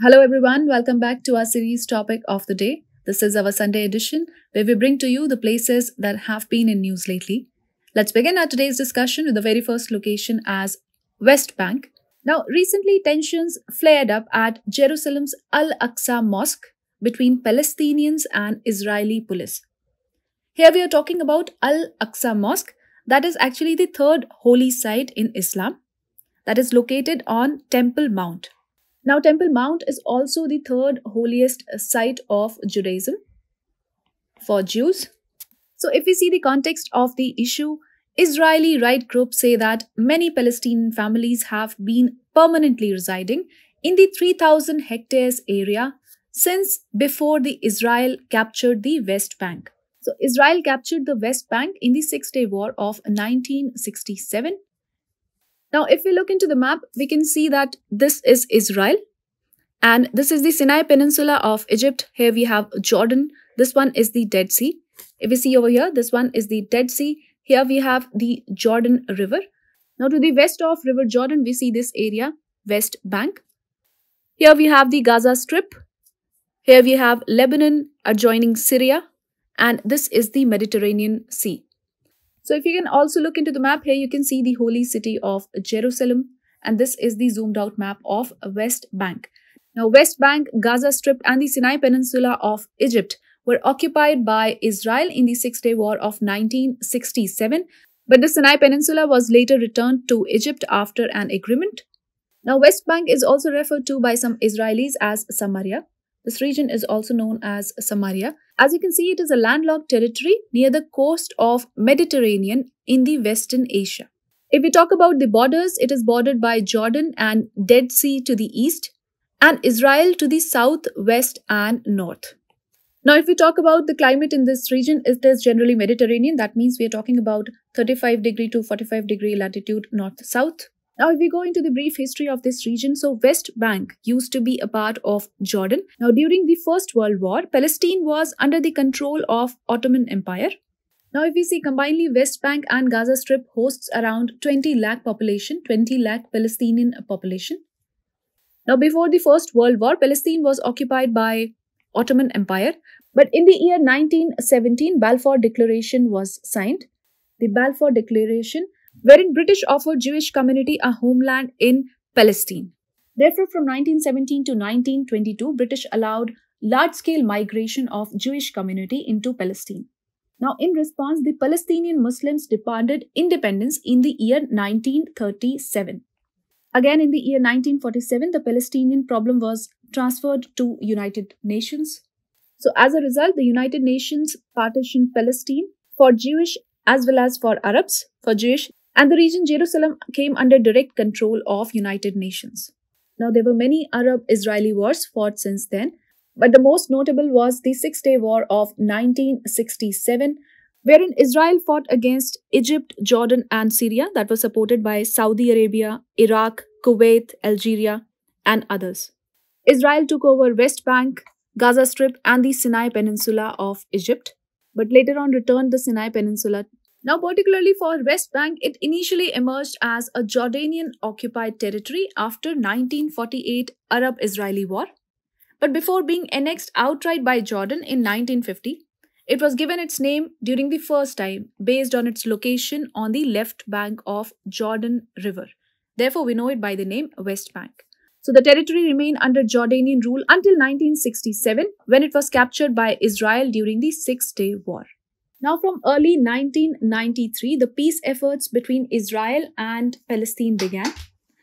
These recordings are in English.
Hello everyone, welcome back to our series topic of the day. This is our Sunday edition where we bring to you the places that have been in news lately. Let's begin our today's discussion with the very first location as West Bank. Now, recently tensions flared up at Jerusalem's Al-Aqsa Mosque between Palestinians and Israeli police. Here we are talking about Al-Aqsa Mosque, that is actually the third holy site in Islam, that is located on Temple Mount. Now, Temple Mount is also the third holiest site of Judaism for Jews. So, if we see the context of the issue, Israeli right groups say that many Palestinian families have been permanently residing in the 3,000 hectares area since before the Israel captured the West Bank. So, Israel captured the West Bank in the Six-Day War of 1967. Now, if we look into the map, we can see that this is Israel and this is the Sinai Peninsula of Egypt. Here we have Jordan. This one is the Dead Sea. If we see over here, this one is the Dead Sea. Here we have the Jordan River. Now, to the west of River Jordan, we see this area, West Bank. Here we have the Gaza Strip. Here we have Lebanon adjoining Syria. And this is the Mediterranean Sea. So if you can also look into the map here, you can see the holy city of Jerusalem. And this is the zoomed out map of West Bank. Now, West Bank, Gaza Strip and the Sinai Peninsula of Egypt were occupied by Israel in the Six-Day War of 1967. But the Sinai Peninsula was later returned to Egypt after an agreement. Now, West Bank is also referred to by some Israelis as Samaria. This region is also known as Samaria. As you can see, it is a landlocked territory near the coast of Mediterranean in the Western Asia. If we talk about the borders, it is bordered by Jordan and Dead Sea to the east and Israel to the south, west and north. Now, if we talk about the climate in this region, it is generally Mediterranean. That means we are talking about 35 degree to 45 degree latitude north-south. Now, if we go into the brief history of this region, so West Bank used to be a part of Jordan. Now, during the First World War, Palestine was under the control of Ottoman Empire. Now, if we see combinedly, West Bank and Gaza Strip hosts around 20 lakh population, 20 lakh Palestinian population. Now, before the First World War, Palestine was occupied by Ottoman Empire. But in the year 1917, Balfour Declaration was signed. The Balfour Declaration, wherein British offered Jewish community a homeland in Palestine. Therefore, from 1917 to 1922, British allowed large-scale migration of Jewish community into Palestine. Now, in response, the Palestinian Muslims demanded independence in the year 1937. Again, in the year 1947, the Palestinian problem was transferred to United Nations. So, as a result, the United Nations partitioned Palestine for Jewish as well as for Arabs, for Jewish, and the region Jerusalem came under direct control of United Nations. Now, there were many Arab-Israeli wars fought since then, but the most notable was the Six-Day War of 1967, wherein Israel fought against Egypt, Jordan and Syria that was supported by Saudi Arabia, Iraq, Kuwait, Algeria and others. Israel took over West Bank, Gaza Strip and the Sinai Peninsula of Egypt, but later on returned the Sinai Peninsula. Now, particularly for West Bank, it initially emerged as a Jordanian-occupied territory after 1948 Arab-Israeli War. But before being annexed outright by Jordan in 1950, it was given its name during the first time based on its location on the left bank of Jordan River. Therefore, we know it by the name West Bank. So, the territory remained under Jordanian rule until 1967 when it was captured by Israel during the Six-Day War. Now, from early 1993, the peace efforts between Israel and Palestine began.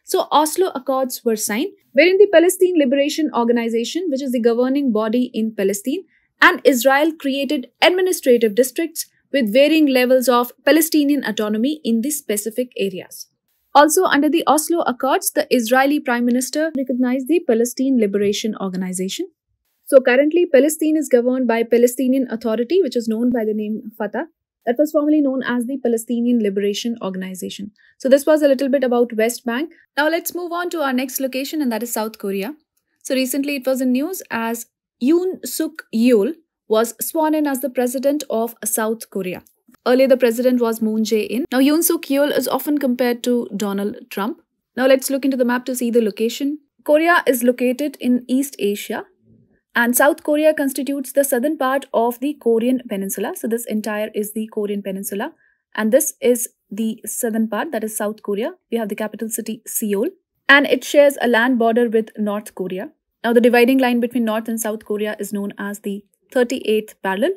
So, Oslo Accords were signed, wherein the Palestine Liberation Organization, which is the governing body in Palestine, and Israel created administrative districts with varying levels of Palestinian autonomy in the specific areas. Also, under the Oslo Accords, the Israeli Prime Minister recognized the Palestine Liberation Organization. So currently, Palestine is governed by Palestinian Authority, which is known by the name Fatah. That was formerly known as the Palestinian Liberation Organization. So this was a little bit about West Bank. Now let's move on to our next location, and that is South Korea. So recently it was in news as Yoon Suk Yeol was sworn in as the president of South Korea. Earlier, the president was Moon Jae-in. Now, Yoon Suk Yeol is often compared to Donald Trump. Now, let's look into the map to see the location. Korea is located in East Asia, and South Korea constitutes the southern part of the Korean peninsula. So this entire is the Korean peninsula, and this is the southern part, that is South Korea. We have the capital city Seoul, and it shares a land border with North Korea. Now the dividing line between North and South Korea is known as the 38th parallel.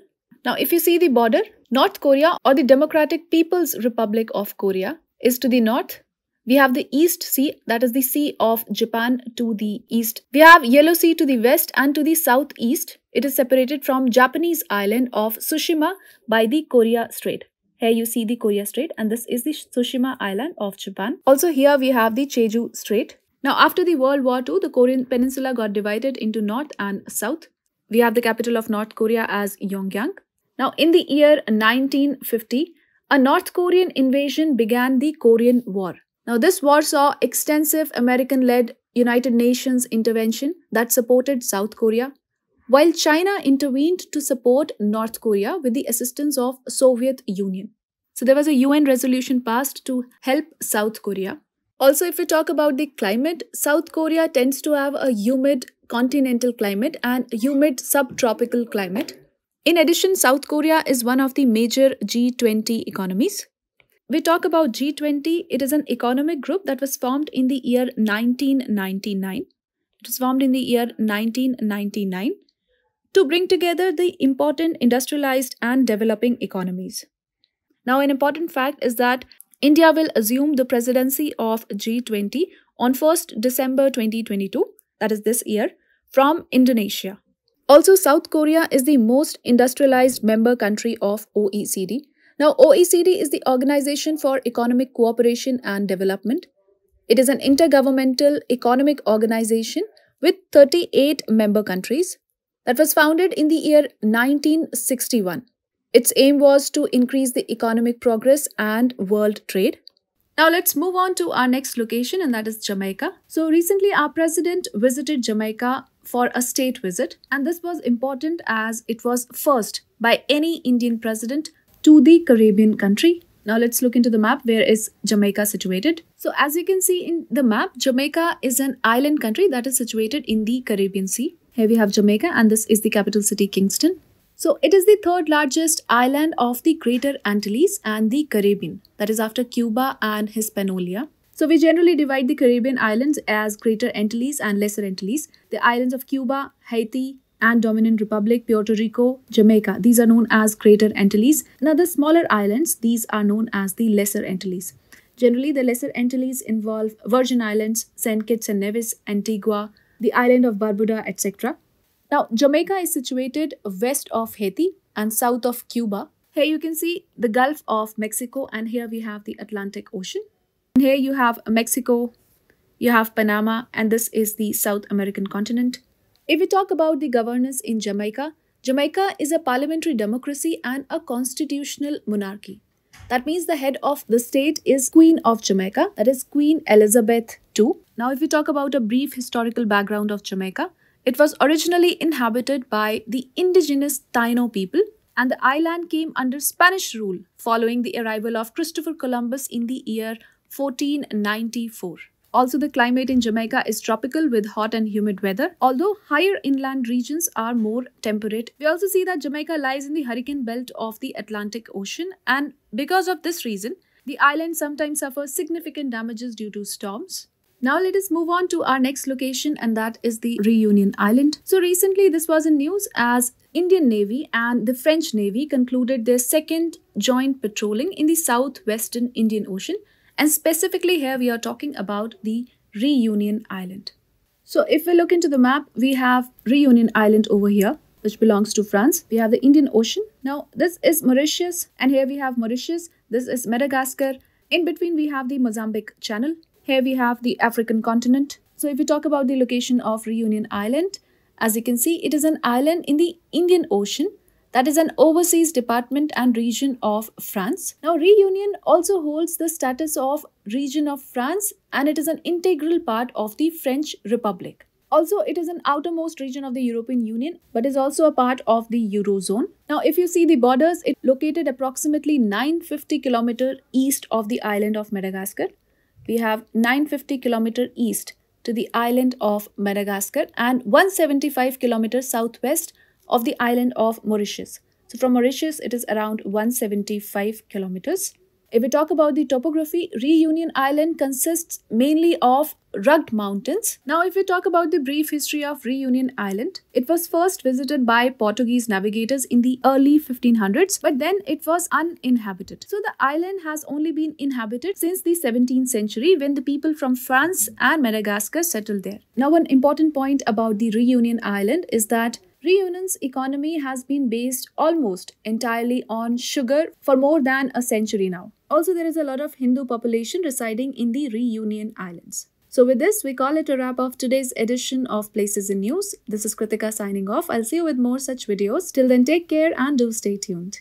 Now if you see the border, North Korea, or the Democratic People's Republic of Korea, is to the north. We have the East Sea, that is the Sea of Japan, to the east. We have Yellow Sea to the west, and to the southeast, it is separated from Japanese island of Tsushima by the Korea Strait. Here you see the Korea Strait, and this is the Tsushima island of Japan. Also here we have the Jeju Strait. Now after the World War II, the Korean peninsula got divided into north and south. We have the capital of North Korea as Pyongyang. Now in the year 1950, a North Korean invasion began the Korean War. Now this war saw extensive American-led United Nations intervention that supported South Korea, while China intervened to support North Korea with the assistance of Soviet Union. So there was a UN resolution passed to help South Korea. Also, if we talk about the climate, South Korea tends to have a humid continental climate and humid subtropical climate. In addition, South Korea is one of the major G20 economies. We talk about G20, it is an economic group that was formed in the year 1999. It was formed in the year 1999 to bring together the important industrialized and developing economies. Now, an important fact is that India will assume the presidency of G20 on 1st December 2022, that is this year, from Indonesia. Also, South Korea is the most industrialized member country of OECD. Now, OECD is the Organization for Economic Cooperation and Development. It is an intergovernmental economic organization with 38 member countries that was founded in the year 1961. Its aim was to increase the economic progress and world trade. Now, let's move on to our next location, and that is Jamaica. So, recently our president visited Jamaica for a state visit, and this was important as it was first by any Indian president to the Caribbean country. Now let's look into the map. Where is Jamaica situated? So as you can see in the map, Jamaica is an island country that is situated in the Caribbean Sea. Here we have Jamaica, and this is the capital city Kingston. So it is the third largest island of the Greater Antilles and the Caribbean, that is after Cuba and Hispaniola. So we generally divide the Caribbean islands as Greater Antilles and Lesser Antilles. The islands of Cuba, Haiti, and Dominican Republic, Puerto Rico, Jamaica, these are known as Greater Antilles. Now the smaller islands, these are known as the Lesser Antilles. Generally, the Lesser Antilles involve Virgin Islands, St. Kitts and Nevis, Antigua, the island of Barbuda, etc. Now, Jamaica is situated west of Haiti and south of Cuba. Here you can see the Gulf of Mexico, and here we have the Atlantic Ocean. And here you have Mexico, you have Panama, and this is the South American continent. If we talk about the governance in Jamaica, Jamaica is a parliamentary democracy and a constitutional monarchy. That means the head of the state is Queen of Jamaica, that is Queen Elizabeth II. Now if we talk about a brief historical background of Jamaica, it was originally inhabited by the indigenous Taino people, and the island came under Spanish rule following the arrival of Christopher Columbus in the year 1494. Also, the climate in Jamaica is tropical with hot and humid weather, although higher inland regions are more temperate. We also see that Jamaica lies in the hurricane belt of the Atlantic Ocean, and because of this reason, the island sometimes suffers significant damages due to storms. Now let us move on to our next location, and that is the Reunion Island. So recently this was in news as Indian Navy and the French Navy concluded their second joint patrolling in the southwestern Indian Ocean. And specifically here we are talking about the Reunion Island. So if we look into the map, we have Reunion Island over here, which belongs to France. We have the Indian Ocean. Now this is Mauritius, and here we have Mauritius. This is Madagascar. In between we have the Mozambique Channel. Here we have the African continent. So if we talk about the location of Reunion Island, as you can see, it is an island in the Indian Ocean. That is an overseas department and region of France. Now, Reunion also holds the status of region of France, and it is an integral part of the French Republic. Also, it is an outermost region of the European Union, but is also a part of the Eurozone. Now, if you see the borders, it's located approximately 950 km east of the island of Madagascar. We have 950 km east to the island of Madagascar and 175 kilometers southwest of the island of Mauritius. So from Mauritius, it is around 175 kilometers. If we talk about the topography, Reunion Island consists mainly of rugged mountains. Now, if we talk about the brief history of Reunion Island, it was first visited by Portuguese navigators in the early 1500s, but then it was uninhabited. So the island has only been inhabited since the 17th century when the people from France and Madagascar settled there. Now, one important point about the Reunion Island is that Reunion's economy has been based almost entirely on sugar for more than a century now. Also, there is a lot of Hindu population residing in the Reunion Islands. So with this, we call it a wrap of today's edition of Places in News. This is Kritika signing off. I'll see you with more such videos. Till then, take care and do stay tuned.